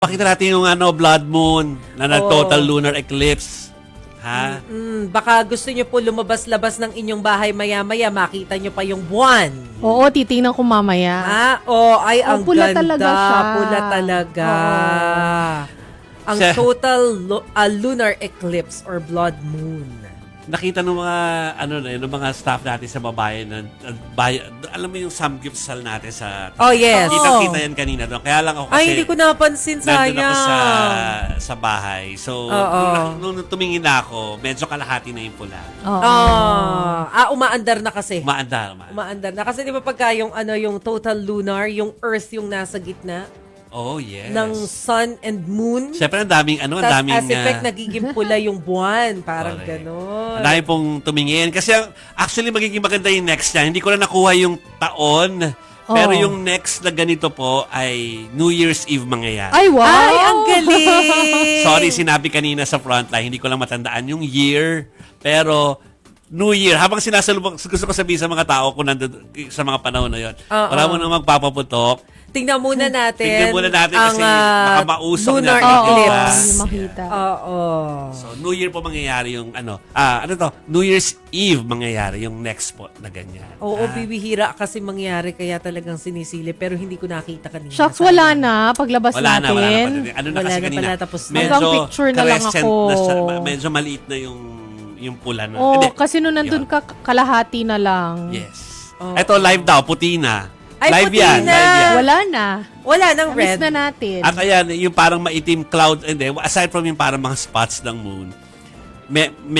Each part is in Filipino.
Pakita natin yung blood moon na total lunar eclipse. Ha? Baka gusto nyo po lumabas-labas ng inyong bahay maya-maya, makita nyo pa yung buwan. Oo, titingnan ko mamaya. Ay, ang pula ganda. talaga siya. Pula talaga. Ang total lunar eclipse or blood moon. Nakita ng mga ng mga staff natin sa babayan na alam mo yung samgyeopsal natin sa Oh, yes. Kita yan kanina doon. Kaya lang ako kasi Ay, hindi ko napansin, sayang. nandun ako sa bahay. So, nung tumingin na ako, medyo kalahati na yung pula. Umaandar na kasi. Umaandar. Umaandar na. Kasi di ba pagka yung, yung total lunar, yung earth yung nasa gitna Oh, yes. ng sun and moon. Siyempre, ang daming Tapos as effect, nagiging pula yung buwan. Parang correct. Ang ganon. dami pong tumingin. Kasi actually, magiging maganda yung next niya. Hindi ko na nakuha yung taon. Pero yung next na ganito po ay New Year's Eve mangyayari. Ay, wow! Ay, ang galing! Sorry, sinabi kanina sa frontline. Hindi ko lang matandaan yung year. Pero New Year. Habang sinasalubong, gusto ko sabihin sa mga tao kung nandun, sa mga panahon na yun. Wala mo nang magpapaputok. Tingnan muna natin. Kasi baka mausok lunar na. eclipse. Yung makita. Oo. So, New Year po mangyayari yung New Year's Eve mangyayari yung next po na ganyan. Oo, bibihira kasi mangyari kaya talagang sinisili pero hindi ko nakita kanina. Shucks, wala na. Paglabas Wala na. natin. Ano na Wala kasi na kanina? pala, tapos na. Hanggang picture na lang crescent ako. na siya. Medyo maliit na yung pula na. Oo, Hindi. kasi nung nandun Yun. ka, kalahati na lang. Yes. Oo. Ito, live daw. Puti na. Ay, live puti yan. na. Live yan. Wala na. Wala nang Miss red. na natin. At ayan, yung parang maitim cloud. And then, aside from yung parang mga spots ng moon,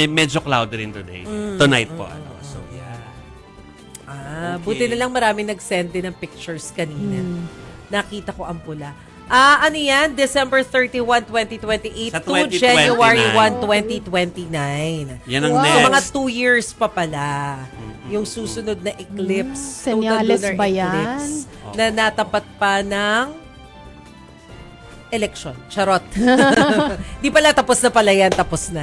medyo cloudy rin today. Tonight po. So, yeah. Okay. Buti na lang marami nag-send din ng pictures kanina. Nakita ko ang pula. Ano yan? December 31, 2028 Sa to 2029. January 1, 2029. Yan ang Wow. next. So, mga 2 years pa pala. Yung susunod na eclipse. Senyales total lunar ba yan? eclipse, na natapat pa ng election. Charot. Di pala tapos na pala yan. Tapos na.